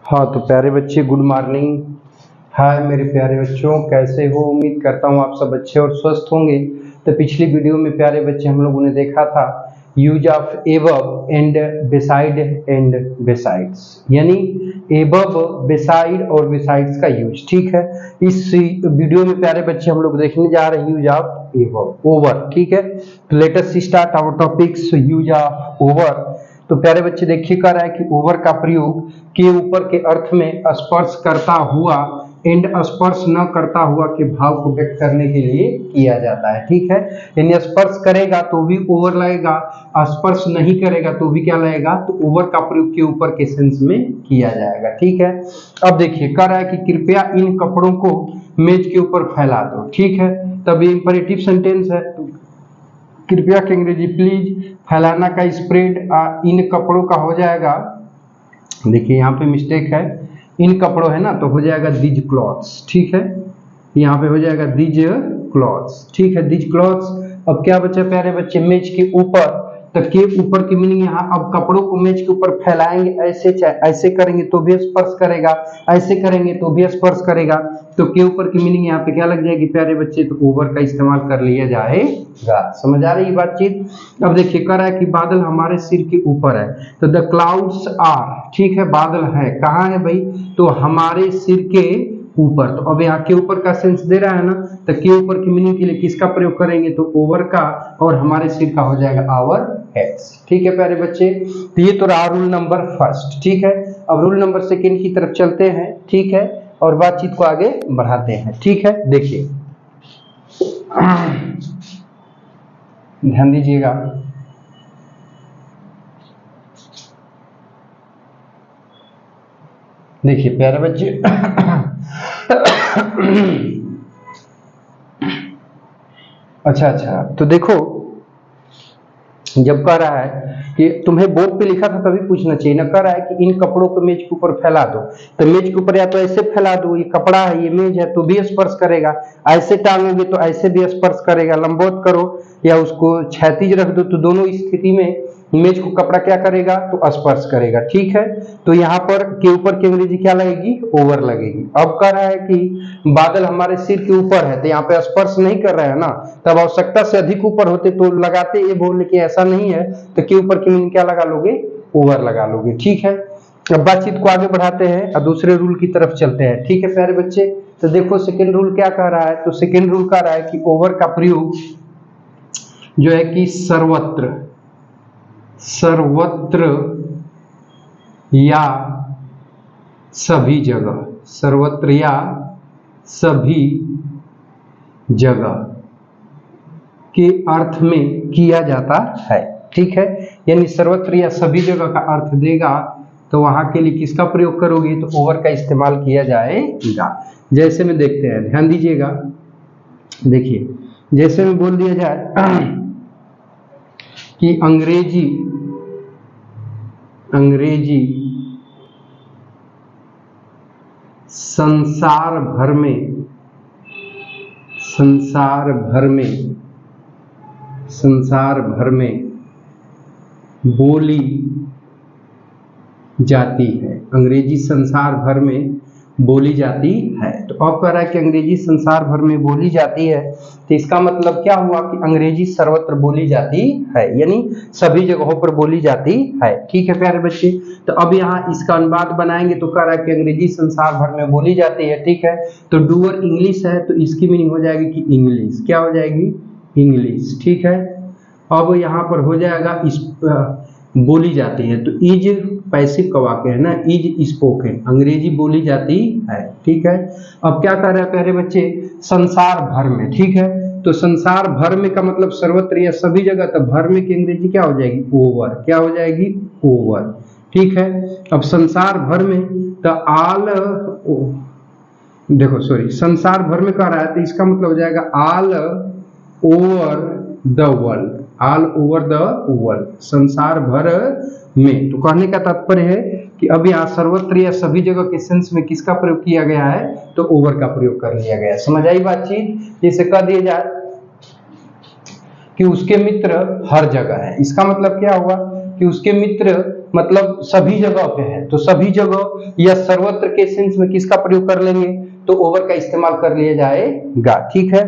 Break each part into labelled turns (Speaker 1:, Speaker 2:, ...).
Speaker 1: हाँ तो प्यारे बच्चे, गुड मॉर्निंग। हाय मेरे प्यारे बच्चों, कैसे हो? उम्मीद करता हूँ आप सब अच्छे और स्वस्थ होंगे। तो पिछली वीडियो में प्यारे बच्चे हम लोगों ने देखा था use of above and beside and besides, यानी एबव, बिसाइड और बिसाइड्स का यूज। ठीक है, इस वीडियो में प्यारे बच्चे हम लोग देखने जा रहे हैं यूज ऑफ एबव, ओवर। ठीक है, तो let us start our topics use of over. तो प्यारे बच्चे देखिए, कह रहा है कि ओवर का प्रयोग के ऊपर के अर्थ में स्पर्श करता हुआ एंड स्पर्श न करता हुआ के भाव को व्यक्त करने के लिए किया जाता है। ठीक है, यानी स्पर्श करेगा तो भी ओवर लगेगा, स्पर्श नहीं करेगा तो भी क्या लगेगा, तो ओवर का प्रयोग के ऊपर के सेंस में किया जाएगा। ठीक है, अब देखिए कह रहा है कि कृपया इन कपड़ों को मेज के ऊपर फैला दो। ठीक है, तब ये इंपरेटिव सेंटेंस है। कृपया के अंग्रेजी प्लीज, फैलाना का स्प्रेड, इन कपड़ों का हो जाएगा, देखिए यहाँ पे मिस्टेक है, इन कपड़ों है ना, तो हो जाएगा दीज क्लॉथ्स। ठीक है, यहाँ पे हो जाएगा दीज क्लॉथ्स। ठीक है, दीज क्लॉथ्स। अब क्या बचा प्यारे बच्चे, मेज के ऊपर, तो के ऊपर की मीनिंग यहाँ, अब कपड़ों को मेज के ऊपर फैलाएंगे, ऐसे ऐसे करेंगे तो भी स्पर्श करेगा, ऐसे करेंगे तो भी स्पर्श करेगा, तो के ऊपर की मीनिंग यहाँ पे क्या लग जाएगी प्यारे बच्चे, तो ओवर का इस्तेमाल कर लिया जाएगा। समझ आ रही है बातचीत? अब देखिए कह रहा है कि बादल हमारे सिर के ऊपर है, तो द क्लाउड्स आर, ठीक है, बादल है कहाँ है भाई, तो हमारे सिर के ऊपर। तो अब यहाँ के ऊपर का सेंस दे रहा है ना, तो के ऊपर की मीनिंग के लिए किसका प्रयोग करेंगे, तो ओवर का, और हमारे सिर का हो जाएगा आवर हेड्स। ठीक है प्यारे बच्चे, तो ये तो रहा रूल नंबर फर्स्ट। ठीक है, अब रूल नंबर सेकेंड की तरफ चलते हैं। ठीक है, और बातचीत को आगे बढ़ाते हैं। ठीक है, देखिए ध्यान दीजिएगा, देखिए प्यारे बच्चे अच्छा, तो देखो, जब कह रहा है कि तुम्हें बोर्ड पे लिखा था तभी पूछना चाहिए ना, कह रहा है कि इन कपड़ों को मेज के ऊपर फैला दो, तो मेज के ऊपर या तो ऐसे फैला दो, ये कपड़ा है, ये मेज है, तो भी स्पर्श करेगा, ऐसे टांगोगे तो ऐसे भी स्पर्श करेगा, लंबवत करो या उसको क्षैतिज रख दो, तो दोनों स्थिति में मेज को कपड़ा क्या करेगा, तो स्पर्श करेगा। ठीक है, तो यहाँ पर के ऊपर की अंग्रेजी क्या लगेगी, ओवर लगेगी। अब कह रहा है कि बादल हमारे सिर के ऊपर है, तो यहाँ पे स्पर्श नहीं कर रहा है ना, तब आवश्यकता से अधिक ऊपर होते तो लगाते ये बोल, लेकिन ऐसा नहीं है, तो के ऊपर की मीनिंग क्या लगा लोगे, ओवर लगा लोगे। ठीक है, अब बातचीत को आगे बढ़ाते हैं और दूसरे रूल की तरफ चलते हैं। ठीक है प्यारे बच्चे, तो देखो सेकेंड रूल क्या कह रहा है, तो सेकेंड रूल कह रहा है कि ओवर का प्रयोग जो है कि सर्वत्र या सभी जगह, सर्वत्र या सभी जगह के अर्थ में किया जाता है। ठीक है, यानी सर्वत्र या सभी जगह का अर्थ देगा, तो वहां के लिए किसका प्रयोग करोगे, तो ओवर का इस्तेमाल किया जाएगा। जैसे में देखते हैं, ध्यान दीजिएगा, देखिए जैसे में बोल दिया जाए कि अंग्रेजी संसार भर में बोली जाती है, अंग्रेजी संसार भर में बोली जाती है। तो अब कह रहा है कि अंग्रेजी संसार भर में बोली जाती है, तो इसका मतलब क्या हुआ कि अंग्रेजी सर्वत्र बोली जाती है, यानी सभी जगहों पर बोली जाती है। ठीक है प्यारे बच्चे, तो अब यहाँ इसका अनुवाद बनाएंगे, तो कह रहा है कि अंग्रेजी संसार भर में बोली जाती है। ठीक है, तो डूअर इंग्लिश है, तो इसकी मीनिंग हो जाएगी कि इंग्लिश, क्या हो जाएगी, इंग्लिश। ठीक है, अब यहाँ पर हो जाएगा बोली जाती है, तो इज पैसिव का वाक्य है ना, इज स्पोकन, अंग्रेजी बोली जाती है। ठीक है, अब क्या कह रहा है प्यारे बच्चे, संसार भर में। ठीक है, तो संसार भर में का मतलब सर्वत्र या सभी जगह, तो भर में की अंग्रेजी क्या हो जाएगी, ओवर, क्या हो जाएगी, ओवर। ठीक है, अब संसार भर में, तो ऑल, देखो सॉरी, संसार भर में कह रहा है, तो इसका मतलब हो जाएगा all over the world, all over the world, संसार भर में। तो कहने का तात्पर्य है कि अब यहाँ सर्वत्र या सभी जगह के सेंस में किसका प्रयोग किया गया है, तो ओवर का प्रयोग कर लिया गया है। समझ आई बातचीत? जैसे कह दिया जाए कि उसके मित्र हर जगह है, इसका मतलब क्या हुआ कि उसके मित्र मतलब सभी जगह पे है, तो सभी जगह या सर्वत्र के सेंस में किसका प्रयोग कर लेंगे, तो ओवर का इस्तेमाल कर लिया जाएगा। ठीक है,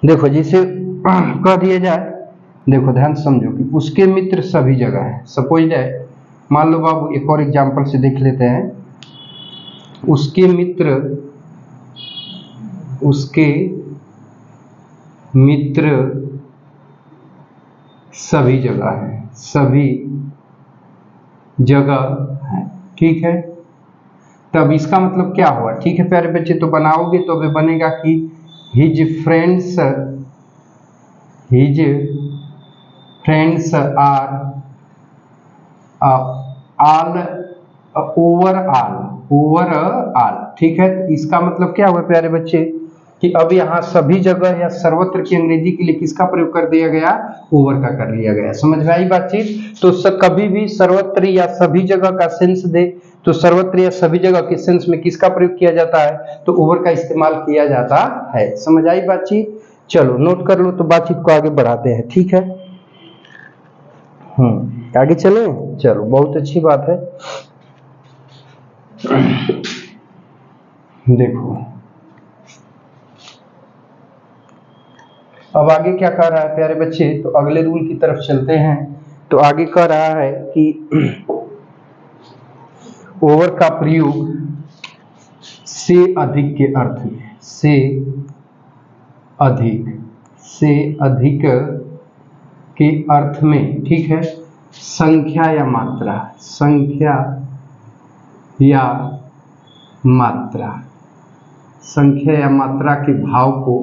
Speaker 1: देखो जिसे कह दिया जाए, देखो ध्यान से समझो कि उसके मित्र सभी जगह है। सपोज है, मान लो बाबू एक और एग्जांपल से देख लेते हैं। उसके मित्र सभी जगह है, सभी जगह है। ठीक है, तब इसका मतलब क्या हुआ? ठीक है प्यारे बच्चे, तो बनाओगे तो अभी बनेगा कि his friends are all overall. ठीक है, तो इसका मतलब क्या हुआ प्यारे बच्चे कि अब यहाँ सभी जगह या सर्वत्र की अंग्रेजी के लिए किसका प्रयोग कर दिया गया? ओवर का कर लिया गया। समझ में आई बातचीत? तो कभी भी सर्वत्र या सभी जगह का सेंस दे तो सर्वत्र या सभी जगह के सेंस में किसका प्रयोग किया जाता है? तो ओवर का इस्तेमाल किया जाता है। समझ आई बातचीत? चलो नोट कर लो, तो बातचीत को आगे बढ़ाते हैं। ठीक है, आगे चले। चलो बहुत अच्छी बात है। देखो अब आगे क्या कह रहा है प्यारे बच्चे, तो अगले रूल की तरफ चलते हैं। तो आगे कह रहा है कि ओवर का प्रयोग से अधिक के अर्थ में, से अधिक के अर्थ में, ठीक है, संख्या या मात्रा के भाव को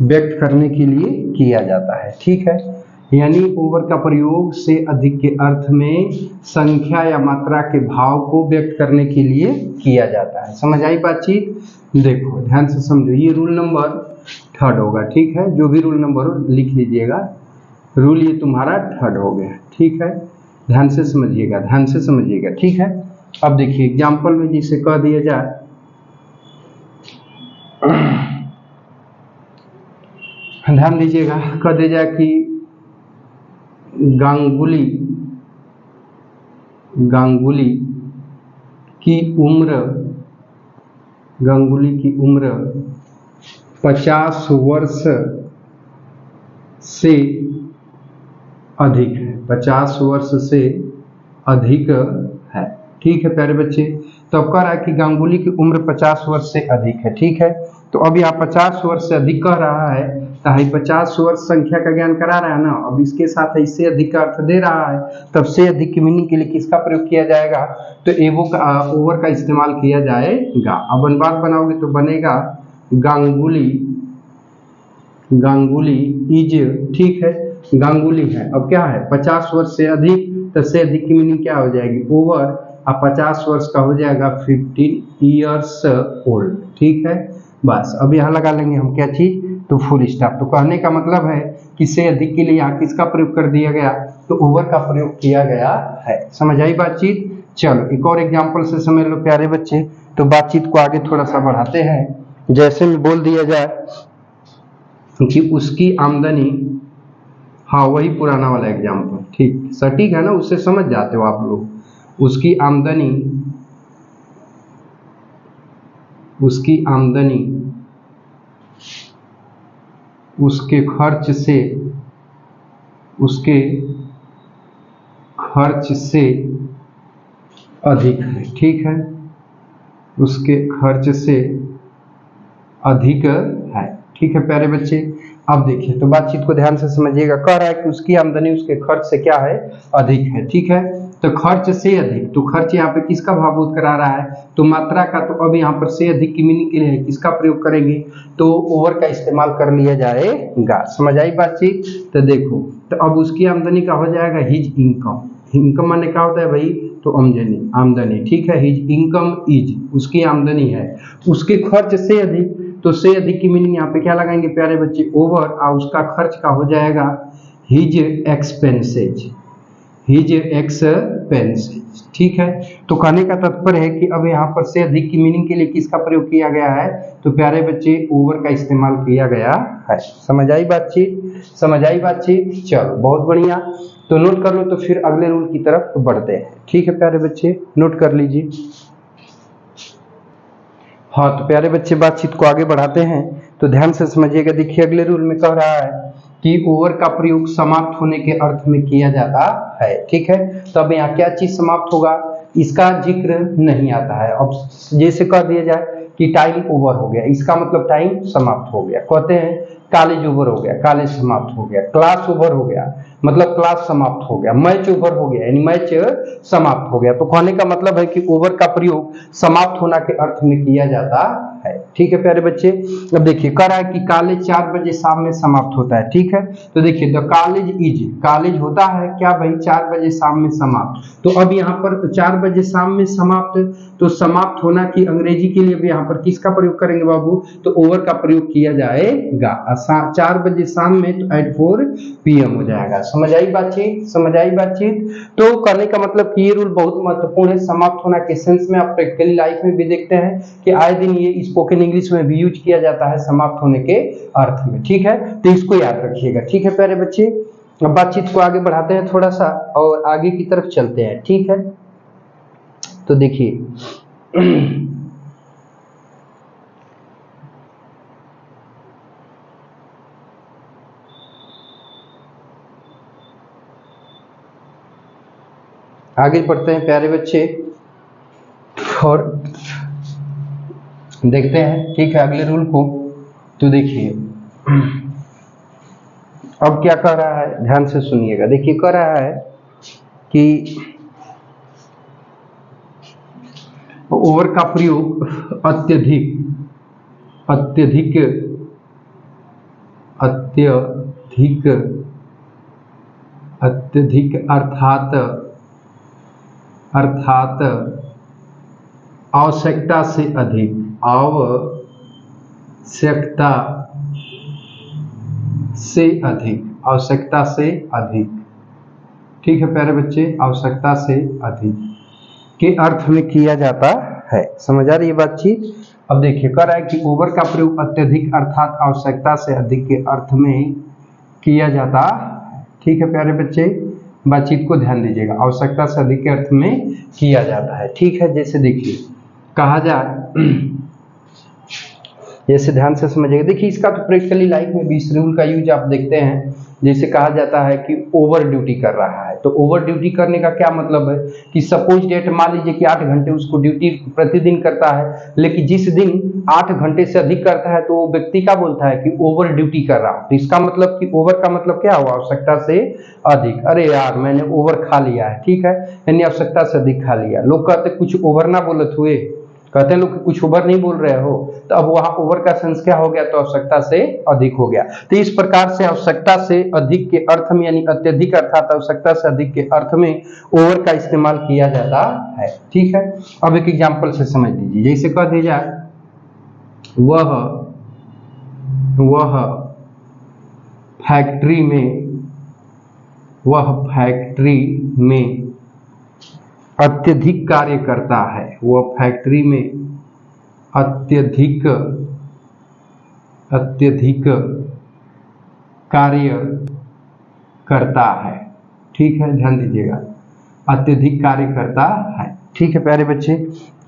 Speaker 1: व्यक्त करने के लिए किया जाता है। ठीक है, यानी ओवर का प्रयोग से अधिक के अर्थ में संख्या या मात्रा के भाव को व्यक्त करने के लिए किया जाता है। समझ आई बातचीत? देखो ध्यान से समझो, ये रूल नंबर 3 होगा। ठीक है, जो भी रूल नंबर हो लिख लीजिएगा। रूल ये तुम्हारा 3 हो गया। ठीक है, ध्यान से समझिएगा। ठीक है, अब देखिए एग्जाम्पल में जिसे कह दिया जाए, ध्यान दीजिएगा, कह दिया जाए कि गांगुली की उम्र 50 वर्ष से अधिक है, 50 वर्ष से अधिक है। ठीक है प्यारे बच्चे, तो अब कह रहा है कि गांगुली की उम्र 50 वर्ष से अधिक है। ठीक है, तो अब यहाँ 50 वर्ष से अधिक कह रहा है, तो 50 वर्ष संख्या का ज्ञान करा रहा है ना। अब इसके साथ इससे अधिक का अर्थ दे रहा है, तब से अधिक की मीनिंग के लिए किसका प्रयोग किया जाएगा? तो ओवर का इस्तेमाल किया जाएगा। अब अनुवाद बनाओगे तो बनेगा गांगुली इज, ठीक है, गांगुली है। अब क्या है? 50 वर्ष से अधिक, तो से अधिक की मीनिंग क्या हो जाएगी? ओवर। अब 50 वर्ष का हो जाएगा 15 ईयर्स ओल्ड। ठीक है, बस अब यहाँ लगा लेंगे हम क्या चीज? तो फुल स्टॉप। तो कहने का मतलब है कि से अधिक के लिए यहाँ किसका प्रयोग कर दिया गया? तो ओवर का प्रयोग किया गया है। समझ आई बातचीत? चलो एक और एग्जाम्पल से समझ लो प्यारे बच्चे, तो बातचीत को आगे थोड़ा सा बढ़ाते हैं। जैसे में बोल दिया जाए कि उसकी आमदनी, हाँ वही पुराना वाला एग्जाम्पल, ठीक सटीक है ना, उससे समझ जाते हो आप लोग। उसकी आमदनी उसके खर्च से अधिक है। ठीक है, उसके खर्च से अधिक है। ठीक है प्यारे बच्चे, अब देखिए तो बातचीत को ध्यान से समझिएगा। कह रहा है कि उसकी आमदनी उसके खर्च से क्या है? अधिक है। ठीक है, तो खर्च से अधिक, तो खर्च यहाँ पे किसका भावभूत करा रहा है? तो मात्रा का। तो अब यहाँ पर से अधिक की मीनिंग के लिए किसका प्रयोग करेंगे? तो ओवर का इस्तेमाल कर लिया जाएगा। समझ आई बातचीत? तो देखो, तो अब उसकी आमदनी का हो जाएगा हिज इनकम। इनकम माने क्या होता है भाई? तो आमदनी। ठीक है, हिज इनकम इज, उसकी आमदनी है। उसके खर्च से अधिक, तो से अधिक की मीनिंग यहाँ पे क्या लगाएंगे प्यारे बच्चे? ओवर। और उसका खर्च का हो जाएगा हिज एक्सपेंसेज। ठीक है। तो कहने का तात्पर्य है कि अब यहाँ पर से अधिक की मीनिंग के लिए किसका प्रयोग किया गया है, तो प्यारे बच्चे ओवर का इस्तेमाल किया गया है। समझ आई बातचीत, समझ आई बातचीत, चलो बहुत बढ़िया। तो नोट कर लो, तो फिर अगले रूल की तरफ बढ़ते हैं। ठीक है प्यारे बच्चे, नोट कर लीजिए। हाँ तो प्यारे बच्चे बातचीत को आगे बढ़ाते हैं, तो ध्यान से समझिएगा। देखिए अगले रूल में कह रहा है कि ओवर का प्रयोग समाप्त होने के अर्थ में किया जाता है। ठीक है, तो अब यहाँ क्या चीज समाप्त होगा, इसका जिक्र नहीं आता है। अब जैसे कह दिया जाए कि टाइम ओवर हो गया, इसका मतलब टाइम समाप्त हो गया। कहते हैं कॉलेज ओवर हो गया, कॉलेज समाप्त हो गया। क्लास ओवर हो गया मतलब क्लास समाप्त हो गया। मैच ओवर हो गया यानी मैच समाप्त हो गया। तो कहने का मतलब है कि ओवर का प्रयोग समाप्त होना के अर्थ में किया जाता है। ठीक है प्यारे बच्चे, अब देखिए कह रहा है कि कॉलेज 4 बजे शाम में समाप्त होता है। ठीक है, तो देखिए द कॉलेज इज, कॉलेज होता है क्या भाई 4 बजे शाम में समाप्त। तो अब यहाँ पर 4 बजे शाम में समाप्त, तो समाप्त होना की अंग्रेजी के लिए यहाँ पर किसका प्रयोग करेंगे बाबू, तो ओवर का प्रयोग किया जाएगा। 4 बजे शाम में तो एट 4 PM हो जाएगा। समझ आई बातचीत, समझ आई बातचीत। तो करने का मतलब कि ये रूल बहुत महत्वपूर्ण है। समाप्त होना के सेंस में आप प्रैक्टिकली लाइफ में भी देखते हैं कि आए दिन ये स्पोकन इंग्लिश में भी यूज किया जाता है समाप्त होने के अर्थ में। ठीक है, तो इसको याद रखिएगा। ठीक है प्यारे बच्चे, अब बातचीत को आगे बढ़ाते हैं थोड़ा सा और आगे की तरफ चलते हैं। ठीक है, तो देखिए आगे बढ़ते हैं प्यारे बच्चे और देखते हैं। ठीक है, अगले रूल को तो देखिए अब क्या कह रहा है, ध्यान से सुनिएगा। देखिए कह रहा है कि ओवर का प्रयोग अत्यधिक अत्यधिक अत्यधिक अत्यधिक अर्थात आवश्यकता से अधिक, आवश्यकता से अधिक, आवश्यकता से अधिक। ठीक है प्यारे बच्चे, आवश्यकता से अधिक के अर्थ में किया जाता है। समझ आ रही है बातचीत। अब देखिए कह रहा है कि ओवर का प्रयोग अत्यधिक अर्थात आवश्यकता से अधिक के अर्थ में किया जाता है। ठीक है प्यारे बच्चे, बातचीत को ध्यान दीजिएगा। आवश्यकता से अधिक के अर्थ में किया जाता है। ठीक है, जैसे देखिए कहा जाए, जैसे ध्यान से समझिएगा। देखिए इसका तो प्रैक्टिकली लाइफ में भी इस रूल का यूज आप देखते हैं। जैसे कहा जाता है कि ओवर ड्यूटी कर रहा है, तो ओवर ड्यूटी करने का क्या मतलब है कि सपोज डेट मान लीजिए कि 8 घंटे उसको ड्यूटी प्रतिदिन करता है, लेकिन जिस दिन 8 घंटे से अधिक करता है तो वो व्यक्ति क्या बोलता है कि ओवर ड्यूटी कर रहा है। तो इसका मतलब कि ओवर का मतलब क्या हुआ, आवश्यकता से अधिक। अरे यार मैंने ओवर खा लिया है, ठीक है, यानी आवश्यकता से अधिक खा लिया। लोग कहते कुछ ओवर ना बोलत हुए, कहते हैं लोग कुछ ओवर नहीं बोल रहे हो, तो अब वहां ओवर का सेंस क्या हो गया, तो आवश्यकता से अधिक हो गया। तो इस प्रकार से आवश्यकता से अधिक के अर्थ में यानी अत्यधिक अर्थात आवश्यकता से अधिक के अर्थ में ओवर का इस्तेमाल किया जाता है। ठीक है, अब एक एग्जांपल से समझ लीजिए। जैसे कह दिया जाए वह फैक्ट्री में अत्यधिक कार्य करता है। वह फैक्ट्री में अत्यधिक कार्य करता है। ठीक है, ध्यान दीजिएगा, अत्यधिक कार्य करता है। ठीक है प्यारे बच्चे,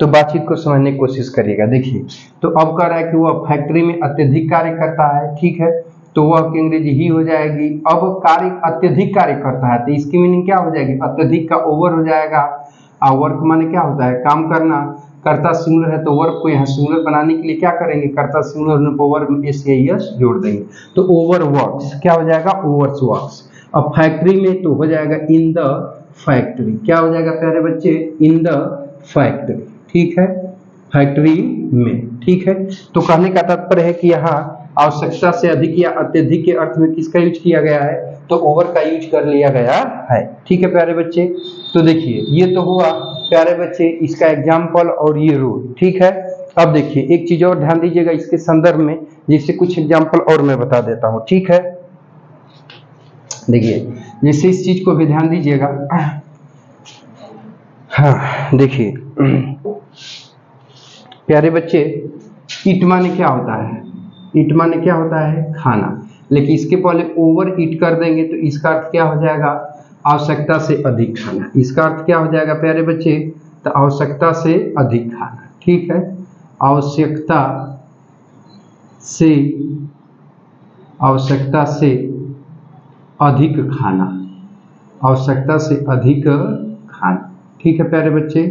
Speaker 1: तो बातचीत को समझने की कोशिश करिएगा। देखिए तो अब कह रहा है कि वह फैक्ट्री में अत्यधिक कार्य करता है। ठीक है, तो वह की अंग्रेजी ही हो जाएगी। अब कार्य अत्यधिक कार्य करता है, तो इसकी मीनिंग क्या हो जाएगी, अत्यधिक का ओवर हो जाएगा। और वर्क माने क्या होता है, काम करना। कर्ता सिंगुलर है तो वर्क को यहाँ सिंगुलर बनाने के लिए क्या करेंगे, कर्ता सिंगुलर वर्क में एस या एस जोड़ देंगे, तो ओवर वर्क्स क्या हो जाएगा, ओवर्स वर्क्स। अब फैक्ट्री में तो हो जाएगा इन द फैक्ट्री। क्या हो जाएगा प्यारे बच्चे, इन द फैक्ट्री। ठीक है, फैक्ट्री में। ठीक है, तो कहने का तात्पर्य है कि यहाँ आवश्यकता से अधिक या अत्यधिक के अर्थ में किसका यूज किया गया है, तो ओवर का यूज कर लिया गया है। ठीक है प्यारे बच्चे, तो देखिए ये तो हुआ प्यारे बच्चे इसका एग्जाम्पल और ये रूल। ठीक है, अब देखिए एक चीज और ध्यान दीजिएगा इसके संदर्भ में, जिससे कुछ एग्जाम्पल और मैं बता देता हूं। ठीक है, देखिए जैसे इस चीज को भी ध्यान दीजिएगा। हाँ देखिए प्यारे बच्चे, ईट माने क्या होता है? ईट माने क्या होता है? खाना। लेकिन इसके पहले ओवर ईट कर देंगे तो इसका अर्थ क्या हो जाएगा? आवश्यकता से अधिक खाना। इसका अर्थ क्या हो जाएगा प्यारे बच्चे? तो आवश्यकता से अधिक खाना। ठीक है, आवश्यकता से अधिक खाना, आवश्यकता से अधिक खाना। ठीक है प्यारे बच्चे,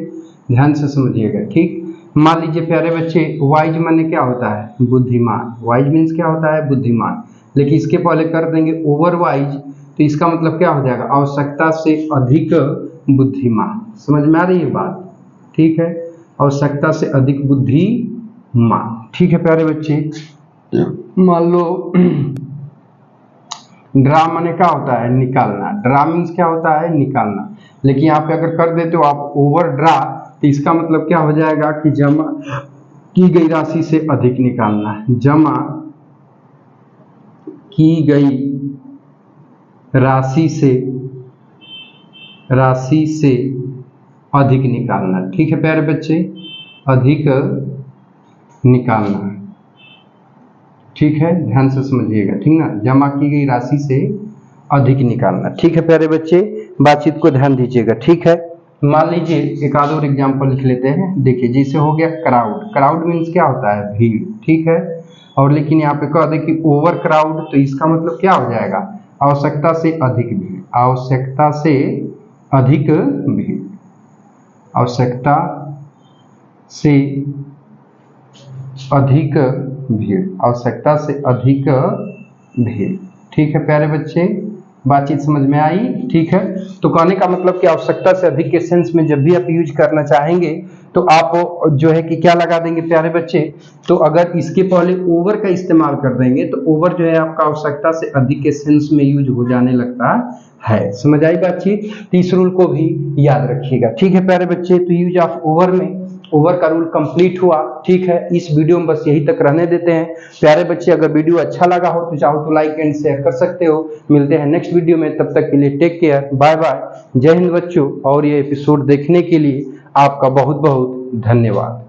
Speaker 1: ध्यान से समझिएगा। ठीक, मान लीजिए प्यारे बच्चे, वाइज माने क्या होता है? बुद्धिमान। वाइज मीन्स क्या होता है? बुद्धिमान। लेकिन इसके पहले कर देंगे ओवर वाइज तो इसका मतलब क्या हो जाएगा? आवश्यकता से अधिक बुद्धिमान। समझ में आ रही है बात? ठीक है, आवश्यकता से अधिक बुद्धिमान। ठीक है प्यारे बच्चे, मान लो ड्रा माने क्या होता है? निकालना। ड्रा मीन्स क्या होता है? निकालना। लेकिन यहाँ पे अगर कर देते हो आप ओवर ड्रा तो इसका मतलब क्या हो जाएगा कि जमा की गई राशि से अधिक निकालना है। जमा की गई राशि से अधिक निकालना। ठीक है प्यारे बच्चे, अधिक निकालना। ठीक है, ध्यान से समझिएगा। ठीक ना, जमा की गई राशि से अधिक निकालना। ठीक है प्यारे बच्चे, बातचीत को ध्यान दीजिएगा। ठीक है, मान लीजिए एक आध और एग्जाम्पल लिख लेते हैं। देखिए जैसे हो गया क्राउड। क्राउड मीन्स क्या होता है? भीड़। ठीक है, और लेकिन यहाँ पे कह दे कि ओवर क्राउड तो इसका मतलब क्या हो जाएगा? आवश्यकता से अधिक भीड़। आवश्यकता से अधिक भीड़। आवश्यकता से अधिक भीड़। आवश्यकता से अधिक भीड़। ठीक है प्यारे बच्चे, बातचीत समझ में आई? ठीक है, तो कहने का मतलब कि आवश्यकता से अधिक के सेंस में जब भी आप यूज करना चाहेंगे तो आप जो है कि क्या लगा देंगे प्यारे बच्चे? तो अगर इसके पहले ओवर का इस्तेमाल कर देंगे तो ओवर जो है आपका आवश्यकता से अधिक के सेंस में यूज हो जाने लगता है। समझ आई बातचीत? तो इस रूल को भी याद रखिएगा। ठीक है प्यारे बच्चे, तो यूज ऑफ ओवर में ओवर का रूल कंप्लीट हुआ। ठीक है, इस वीडियो में बस यही तक रहने देते हैं। प्यारे बच्चे, अगर वीडियो अच्छा लगा हो तो चाहो तो लाइक एंड शेयर कर सकते हो। मिलते हैं नेक्स्ट वीडियो में, तब तक के लिए टेक केयर, बाय बाय, जय हिंद बच्चों। और ये एपिसोड देखने के लिए आपका बहुत बहुत धन्यवाद।